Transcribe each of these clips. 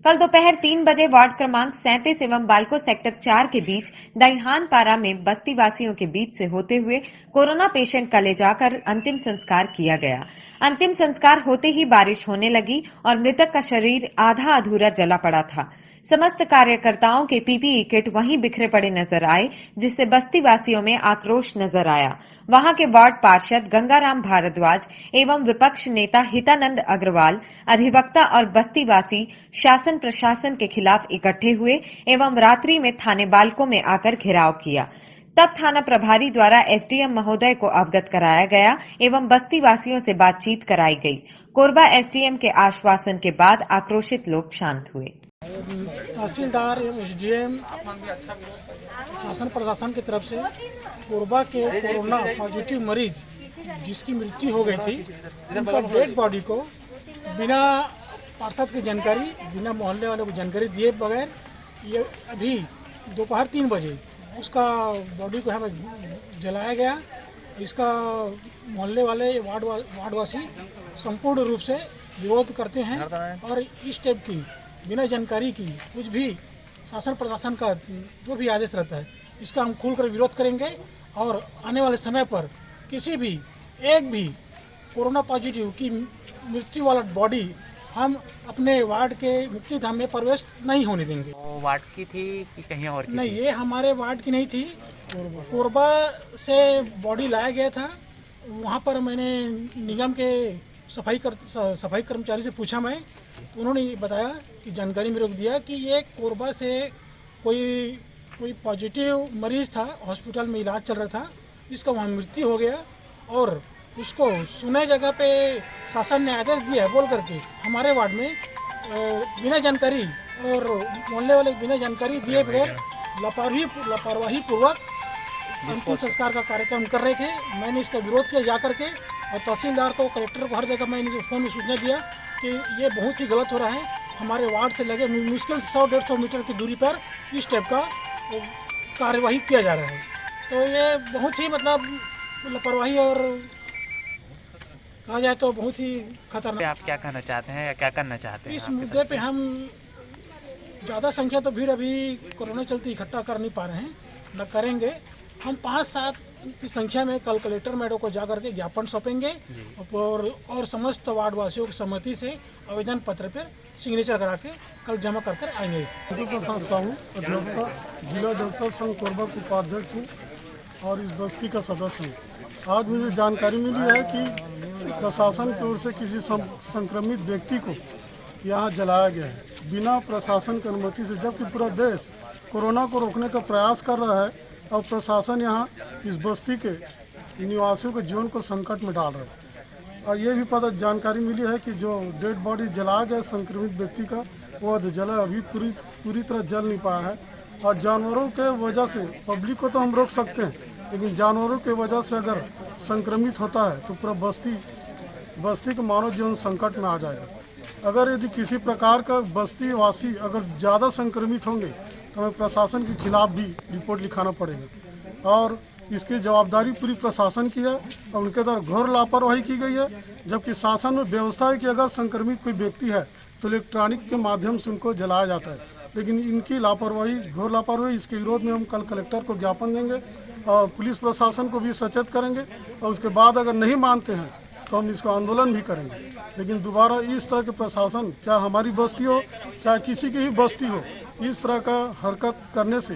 कल दोपहर 3 बजे वार्ड क्रमांक 37 एवं बाल्को सेक्टर 4 के बीच दईहानपारा में बस्ती वासियों के बीच से होते हुए कोरोना पेशेंट का ले जाकर अंतिम संस्कार किया गया। अंतिम संस्कार होते ही बारिश होने लगी और मृतक का शरीर आधा अधूरा जला पड़ा था। समस्त कार्यकर्ताओं के पीपीई किट वहीं बिखरे पड़े नजर आए, जिससे बस्ती वासियों में आक्रोश नजर आया। वहां के वार्ड पार्षद गंगाराम भारद्वाज एवं विपक्ष नेता हितानंद अग्रवाल, अधिवक्ता और बस्तीवासी शासन प्रशासन के खिलाफ इकट्ठे हुए एवं रात्रि में थाने बाल्को में आकर घेराव किया। तब थाना प्रभारी द्वारा एसडीएम महोदय को अवगत कराया गया एवं बस्ती वासियों से बातचीत कराई गई। कोरबा एसडीएम के आश्वासन के बाद आक्रोशित लोग शांत हुए। तहसीलदार एवं एसडीएम शासन प्रशासन की तरफ से कोरबा के कोरोना पॉजिटिव मरीज जिसकी मृत्यु हो गई थी, उनका डेड बॉडी को बिना पार्षद की जानकारी, बिना मोहल्ले वालों को जानकारी दिए बगैर ये अभी दोपहर 3 बजे उसका बॉडी को यहाँ पर जलाया गया। इसका मोहल्ले वाले वार्डवासी संपूर्ण रूप से विरोध करते हैं और इस टाइप की बिना जानकारी की कुछ भी शासन प्रशासन का जो भी आदेश रहता है इसका हम खुलकर विरोध करेंगे और आने वाले समय पर किसी भी एक भी कोरोना पॉजिटिव की मृत्यु वाला बॉडी हम अपने वार्ड के मुक्ति धाम में प्रवेश नहीं होने देंगे। वो वार्ड की थी कि कहीं और की नहीं, थी? ये हमारे वार्ड की नहीं थी। कोरबा से बॉडी लाया गया था। वहाँ पर मैंने निगम के सफाई कर्मचारी से पूछा मैं, तो उन्होंने बताया कि जानकारी मेरे को दिया कि ये कोरबा से कोई पॉजिटिव मरीज था, हॉस्पिटल में इलाज चल रहा था, इसका वहाँ मृत्यु हो गया और उसको सुने जगह पे शासन ने आदेश दिया है बोल करके हमारे वार्ड में बिना जानकारी और मोहल्ले वाले बिना जानकारी दिए बगैर लापरवाही पूर्वक अंतिम संस्कार का कार्यक्रम कर रहे थे। मैंने इसका विरोध किया जा करके और तहसीलदार को, कलेक्टर को हर जगह मैंने फ़ोन में सूचना दिया कि ये बहुत ही गलत हो रहा है। हमारे वार्ड से लगे मुश्किल 100-150 मीटर की दूरी पर इस टाइप का कार्यवाही किया जा रहा है। तो ये बहुत ही मतलब लापरवाही और कहा जाए तो बहुत ही खतरनाक। आप क्या कहना चाहते हैं या क्या करना चाहते हैं? इस मुद्दे पे हम ज़्यादा संख्या तो भीड़ अभी कोरोना चलते इकट्ठा कर नहीं पा रहे हैं, न करेंगे। हम 5-7 की संख्या में कल कलेक्टर मैडम को जाकर के ज्ञापन सौंपेंगे और समस्त वार्डवासियों की सहमति से आवेदन पत्र पर सिग्नेचर करा के कल जमा कर कर आएंगे। प्रसाद साहू, अधिवक्ता, जिला अधिवक्ता संघ कोरबा के उपाध्यक्ष हूँ और इस बस्ती का सदस्य हूँ। आज मुझे जानकारी मिली है कि प्रशासन की ओर से किसी संक्रमित व्यक्ति को यहाँ जलाया गया है बिना प्रशासन की अनुमति से, जबकि पूरा देश कोरोना को रोकने का प्रयास कर रहा है और प्रशासन यहाँ इस बस्ती के निवासियों के जीवन को संकट में डाल रहा है। और ये भी पता जानकारी मिली है कि जो डेड बॉडी जलाया गया संक्रमित व्यक्ति का, वो अधजला अभी पूरी तरह जल नहीं पाया है। और जानवरों के वजह से पब्लिक को तो हम रोक सकते हैं, लेकिन जानवरों के वजह से अगर संक्रमित होता है तो पूरा बस्ती का मानव जीवन संकट में आ जाएगा। अगर यदि किसी प्रकार का बस्ती वासी अगर ज़्यादा संक्रमित होंगे तो हमें प्रशासन के खिलाफ भी रिपोर्ट लिखाना पड़ेगा और इसकी जवाबदारी पूरी प्रशासन की है और उनके द्वारा घोर लापरवाही की गई है। जबकि शासन में व्यवस्था है कि अगर संक्रमित कोई व्यक्ति है तो इलेक्ट्रॉनिक के माध्यम से उनको जलाया जाता है, लेकिन इनकी लापरवाही, घोर लापरवाही, इसके विरोध में हम कल कलेक्टर को ज्ञापन देंगे और पुलिस प्रशासन को भी सचेत करेंगे और उसके बाद अगर नहीं मानते हैं तो हम इसका आंदोलन भी करेंगे। लेकिन दोबारा इस तरह के प्रशासन, चाहे हमारी बस्ती हो चाहे किसी की भी बस्ती हो, इस तरह का हरकत करने से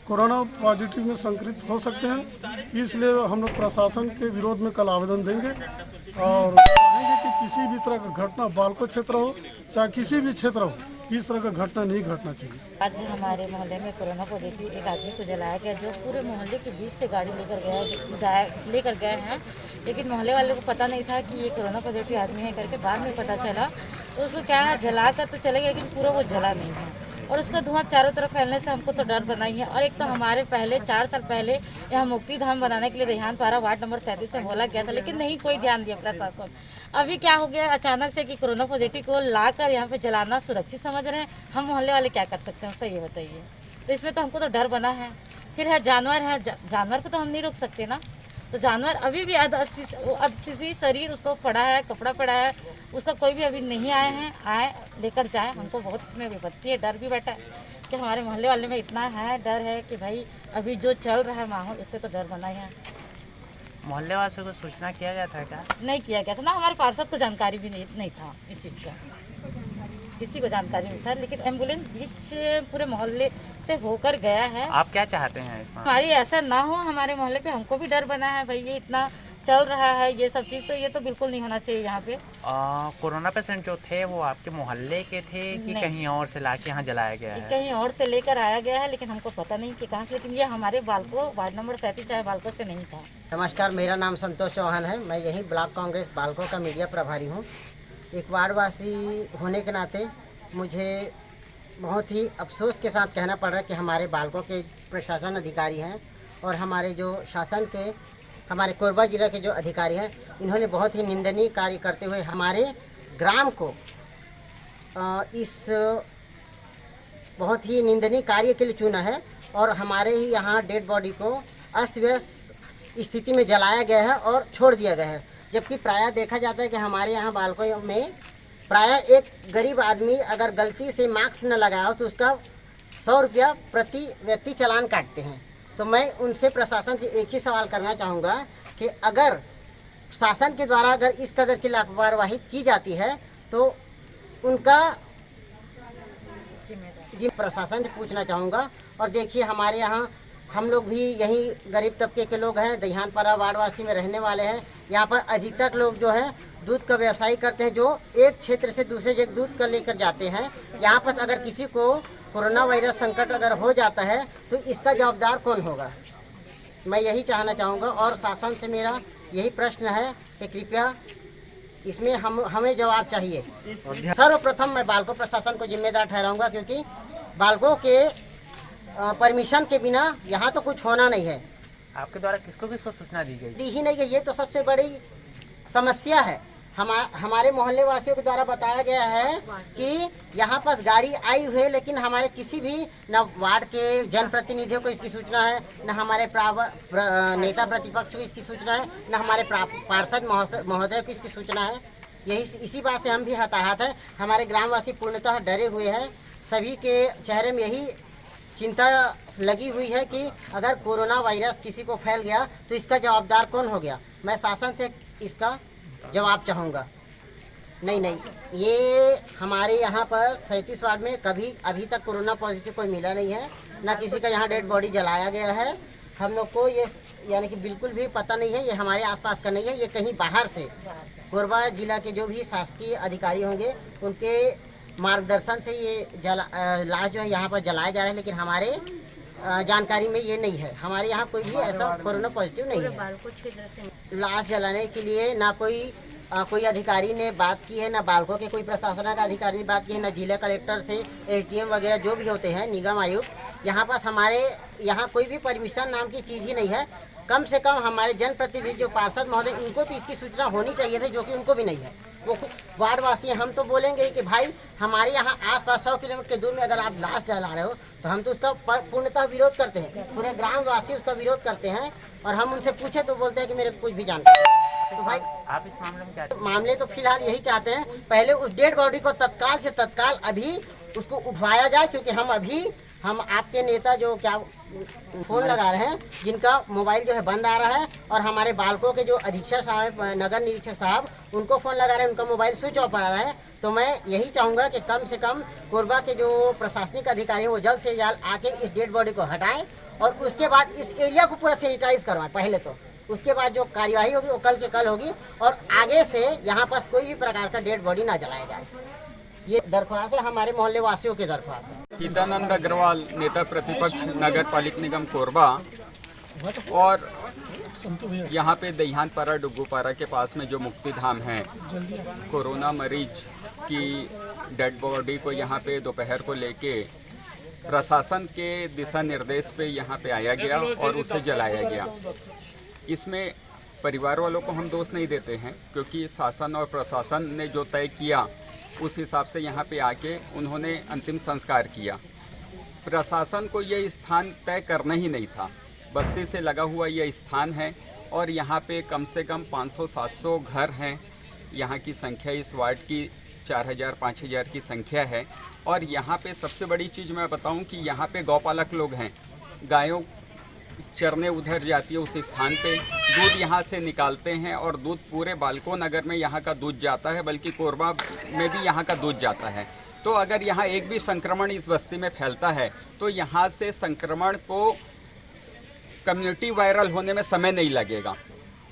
कोरोना पॉजिटिव में संक्रमित हो सकते हैं। इसलिए हम लोग प्रशासन के विरोध में कल आवेदन देंगे और चाहेंगे कि किसी भी तरह का घटना, बाल्को क्षेत्र हो चाहे किसी भी क्षेत्र हो, इस तरह का घटना नहीं घटना चाहिए। आज हमारे मोहल्ले में कोरोना पॉजिटिव एक आदमी को जलाया गया, जो पूरे मोहल्ले के बीच से गाड़ी लेकर गए हैं, लेकिन मोहल्ले वालों को पता नहीं था कि ये कोरोना पॉजिटिव आदमी है करके बाद में पता चला। तो उसको क्या है, जला कर तो चले गए लेकिन पूरा वो जला नहीं है और उसका धुआं चारों तरफ फैलने से हमको तो डर बना ही है। और एक तो हमारे पहले 4 साल पहले यहाँ मुक्ति धाम बनाने के लिए दईहानपारा वार्ड नंबर 37 में बोला गया था, लेकिन नहीं कोई ध्यान दिया प्रशासन। अभी क्या हो गया अचानक से कि कोरोना पॉजिटिव को लाकर यहाँ पे जलाना सुरक्षित समझ रहे हैं। हम मोहल्ले वाले क्या कर सकते हैं उसका ये बताइए। तो इसमें तो हमको तो डर बना है। फिर है जानवर तो हम नहीं रोक सकते ना। तो जानवर अभी भी अधसी शरीर उसको पड़ा है, कपड़ा पड़ा है, उसका कोई भी अभी नहीं आए हैं, आए लेकर जाए। हमको बहुत इसमें विपत्ति है, डर भी बैठा है कि हमारे मोहल्ले वाले में इतना है डर है कि भाई अभी जो चल रहा है माहौल उससे तो डर बना है। मोहल्ले वासियों को सूचना किया गया था क्या? नहीं किया गया था ना, हमारे पार्षद को जानकारी भी नहीं था इस चीज़ का, किसी को जानकारी नहीं था। लेकिन एम्बुलेंस बीच पूरे मोहल्ले से होकर गया है। आप क्या चाहते हैं इसमें? हमारी ऐसा ना हो हमारे मोहल्ले पे, हमको भी डर बना है भाई, ये इतना चल रहा है ये सब चीज़, तो ये तो बिल्कुल नहीं होना चाहिए यहाँ पे। कोरोना पेशेंट जो थे वो आपके मोहल्ले के थे कि नहीं। कहीं और से लाके यहाँ जलाया गया है? कहीं और से लेकर आया गया है, लेकिन हमको पता नहीं कि कहाँ से, लेकिन ये हमारे बालको वार्ड नंबर 37 चाहे बालको से नहीं था। नमस्कार, मेरा नाम संतोष चौहान है। मैं यही ब्लॉक कांग्रेस बालको का मीडिया प्रभारी हूँ। एक वार्डवासी होने के नाते मुझे बहुत ही अफसोस के साथ कहना पड़ रहा है कि हमारे बालको के प्रशासन अधिकारी हैं और हमारे जो शासन के हमारे कोरबा जिला के जो अधिकारी हैं, इन्होंने बहुत ही निंदनीय कार्य करते हुए हमारे ग्राम को इस बहुत ही निंदनीय कार्य के लिए चुना है और हमारे ही यहाँ डेड बॉडी को अस्त व्यस्त स्थिति में जलाया गया है और छोड़ दिया गया है। जबकि प्रायः देखा जाता है कि हमारे यहाँ बालको में प्रायः एक गरीब आदमी अगर गलती से मास्क न लगाया हो तो उसका 100 रुपया प्रति व्यक्ति चालान काटते हैं। तो मैं उनसे प्रशासन से एक ही सवाल करना चाहूँगा कि अगर शासन के द्वारा अगर इस कदर की लापरवाही की जाती है तो उनका जी प्रशासन से पूछना चाहूँगा। और देखिए हमारे यहाँ हम लोग भी यही गरीब तबके के लोग हैं, दहियानपारा वार्डवासी में रहने वाले हैं। यहाँ पर अधिकतर लोग जो है दूध का व्यवसाय करते हैं, जो एक क्षेत्र से दूसरे जगह दूध का लेकर जाते हैं। यहाँ पर अगर किसी को कोरोना वायरस संकट अगर हो जाता है तो इसका जवाबदार कौन होगा? मैं यही चाहना चाहूँगा और शासन से मेरा यही प्रश्न है कि कृपया इसमें हमें जवाब चाहिए। सर्वप्रथम मैं बालको प्रशासन को जिम्मेदार ठहराऊंगा, क्योंकि बालको के परमिशन के बिना यहाँ तो कुछ होना नहीं है। आपके द्वारा किसको किसको सूचना दी गई? दी ही नहीं गई, ये तो सबसे बड़ी समस्या है। हमारे मोहल्ले वासियों के द्वारा बताया गया है कि यहाँ पास गाड़ी आई हुई है, लेकिन हमारे किसी भी न वार्ड के जनप्रतिनिधियों को इसकी सूचना है, न हमारे नेता प्रतिपक्ष को इसकी सूचना है, न हमारे पार्षद महोदय को इसकी सूचना है। इसी बात से हम भी हताहत है। हमारे ग्रामवासी पूर्णतः डरे हुए हैं। सभी के चेहरे में यही चिंता लगी हुई है कि अगर कोरोना वायरस किसी को फैल गया तो इसका जवाबदार कौन हो गया। मैं शासन से इसका जवाब चाहूँगा। नहीं, ये हमारे यहाँ पर 37 वार्ड में कभी अभी तक कोरोना पॉजिटिव कोई मिला नहीं है, ना किसी का यहाँ डेड बॉडी जलाया गया है। हम लोग को ये यानी कि बिल्कुल भी पता नहीं है, ये हमारे आसपास का नहीं है, ये कहीं बाहर से कोरबा जिला के जो भी शासकीय अधिकारी होंगे उनके मार्गदर्शन से ये लाश जो है यहाँ पर जलाया जा रहा है। लेकिन हमारे जानकारी में ये नहीं है, हमारे यहाँ कोई भी ऐसा कोरोना पॉजिटिव नहीं है। लाश जलाने के लिए ना कोई अधिकारी ने बात की है, ना बालको के कोई प्रशासन का अधिकारी ने बात की है, ना जिला कलेक्टर से एसडीएम वगैरह जो भी होते हैं निगम आयुक्त। यहाँ पास हमारे यहाँ कोई भी परमिशन नाम की चीज़ ही नहीं है। कम से कम हमारे जनप्रतिनिधि जो पार्षद महोदय, इनको तो इसकी सूचना होनी चाहिए थी, जो कि उनको भी नहीं है। वो वार्डवासी हम तो बोलेंगे कि भाई हमारे यहाँ आसपास 100 किलोमीटर के दूर में अगर आप लाश जला रहे हो तो हम तो उसका पूर्णतः विरोध करते हैं। पूरे ग्रामवासी उसका विरोध करते हैं और हम उनसे पूछे तो बोलते हैं कि मेरे को कुछ भी जानकारी। तो भाई आप इस मामले में क्या मामले तो फिलहाल यही चाहते हैं, पहले उस डेड बॉडी को तत्काल से तत्काल अभी उसको उठवाया जाए, क्योंकि हम आपके नेता जो क्या फ़ोन लगा रहे हैं, जिनका मोबाइल जो है बंद आ रहा है, और हमारे बालको के जो अधीक्षक साहब, नगर निरीक्षक साहब, उनको फ़ोन लगा रहे हैं, उनका मोबाइल स्विच ऑफ आ रहा है। तो मैं यही चाहूँगा कि कम से कम कोरबा के जो प्रशासनिक अधिकारी हैं वो जल्द से जल्द आके इस डेड बॉडी को हटाएं और उसके बाद इस एरिया को पूरा सैनिटाइज करवाएं पहले तो। उसके बाद जो कार्यवाही होगी वो कल के कल होगी और आगे से यहाँ पास कोई भी प्रकार का डेड बॉडी ना जलाया जाए। ये दरख्वास्त है, हमारे मोहल्ले वासियों की दरख्वास्त है। हितानंद अग्रवाल, नेता प्रतिपक्ष, नगर पालिक निगम कोरबा। और यहाँ पे दहियानपारा डुग्गूपारा के पास में जो मुक्ति धाम है, कोरोना मरीज की डेड बॉडी को यहाँ पे दोपहर को लेके प्रशासन के दिशा निर्देश पे यहाँ पे आया गया और उसे जलाया गया। इसमें परिवार वालों को हम दोष नहीं देते हैं, क्योंकि शासन और प्रशासन ने जो तय किया उस हिसाब से यहाँ पे आके उन्होंने अंतिम संस्कार किया। प्रशासन को ये स्थान तय करना ही नहीं था। बस्ती से लगा हुआ ये स्थान है, और यहाँ पे कम से कम 500-700 घर हैं। यहाँ की संख्या इस वार्ड की 4000-5000 की संख्या है। और यहाँ पे सबसे बड़ी चीज़ मैं बताऊं कि यहाँ पे गौपालक लोग हैं, गायों चरने उधर जाती है उस स्थान पे, दूध यहाँ से निकालते हैं और दूध पूरे बालको नगर में यहाँ का दूध जाता है, बल्कि कोरबा में भी यहाँ का दूध जाता है। तो अगर यहाँ एक भी संक्रमण इस बस्ती में फैलता है तो यहाँ से संक्रमण को कम्युनिटी वायरल होने में समय नहीं लगेगा।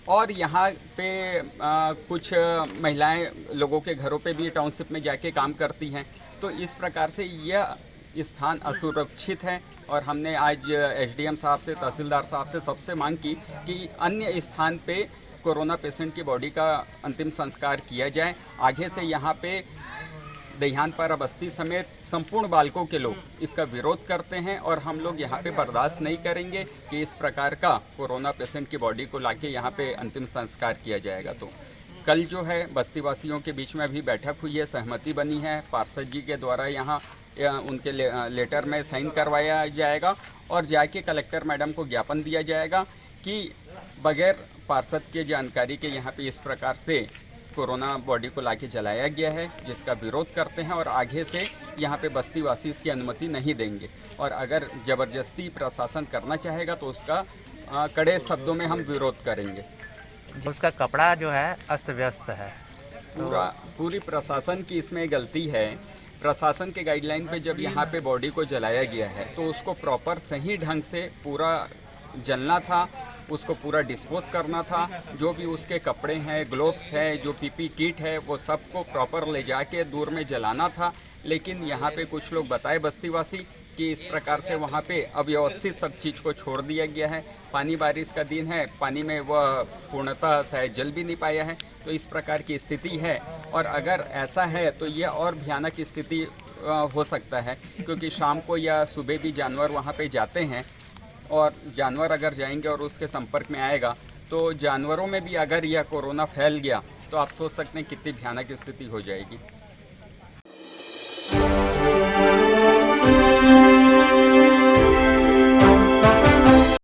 और यहाँ पे कुछ महिलाएं लोगों के घरों पे भी टाउनशिप में जाके काम करती हैं। तो इस प्रकार से यह स्थान असुरक्षित है और हमने आज एसडीएम साहब से, तहसीलदार साहब से सबसे मांग की कि अन्य स्थान पे कोरोना पेशेंट की बॉडी का अंतिम संस्कार किया जाए। आगे से यहाँ पे दहियानपारा बस्ती समेत संपूर्ण बालकों के लोग इसका विरोध करते हैं और हम लोग यहाँ पे बर्दाश्त नहीं करेंगे कि इस प्रकार का कोरोना पेशेंट की बॉडी को लाके यहाँ पे अंतिम संस्कार किया जाएगा। तो कल जो है बस्ती वासियों के बीच में अभी बैठक हुई है, सहमति बनी है, पार्षद जी के द्वारा यहाँ उनके लेटर में साइन करवाया जाएगा और जाके कलेक्टर मैडम को ज्ञापन दिया जाएगा कि बगैर पार्षद के जानकारी के यहाँ पे इस प्रकार से कोरोना बॉडी को लाके जलाया गया है, जिसका विरोध करते हैं और आगे से यहाँ पे बस्ती वासी इसकी अनुमति नहीं देंगे। और अगर ज़बरदस्ती प्रशासन करना चाहेगा तो उसका कड़े शब्दों में हम विरोध करेंगे। उसका कपड़ा जो है अस्त व्यस्त है। पूरी प्रशासन की इसमें गलती है। प्रशासन के गाइडलाइन पे जब यहाँ पे बॉडी को जलाया गया है तो उसको प्रॉपर सही ढंग से पूरा जलना था, उसको पूरा डिस्पोज करना था। जो भी उसके कपड़े हैं, ग्लोव्स है, जो पीपी किट है, वो सबको प्रॉपर ले जाके दूर में जलाना था। लेकिन यहाँ पे कुछ लोग बताए बस्तीवासी कि इस प्रकार से वहाँ पे अव्यवस्थित सब चीज़ को छोड़ दिया गया है। पानी बारिश का दिन है, पानी में वह पूर्णतः शायद जल भी नहीं पाया है। तो इस प्रकार की स्थिति है और अगर ऐसा है तो यह और भयानक स्थिति हो सकता है, क्योंकि शाम को या सुबह भी जानवर वहाँ पे जाते हैं और जानवर अगर जाएंगे और उसके संपर्क में आएगा तो जानवरों में भी अगर यह कोरोना फैल गया तो आप सोच सकते हैं कितनी भयानक स्थिति हो जाएगी।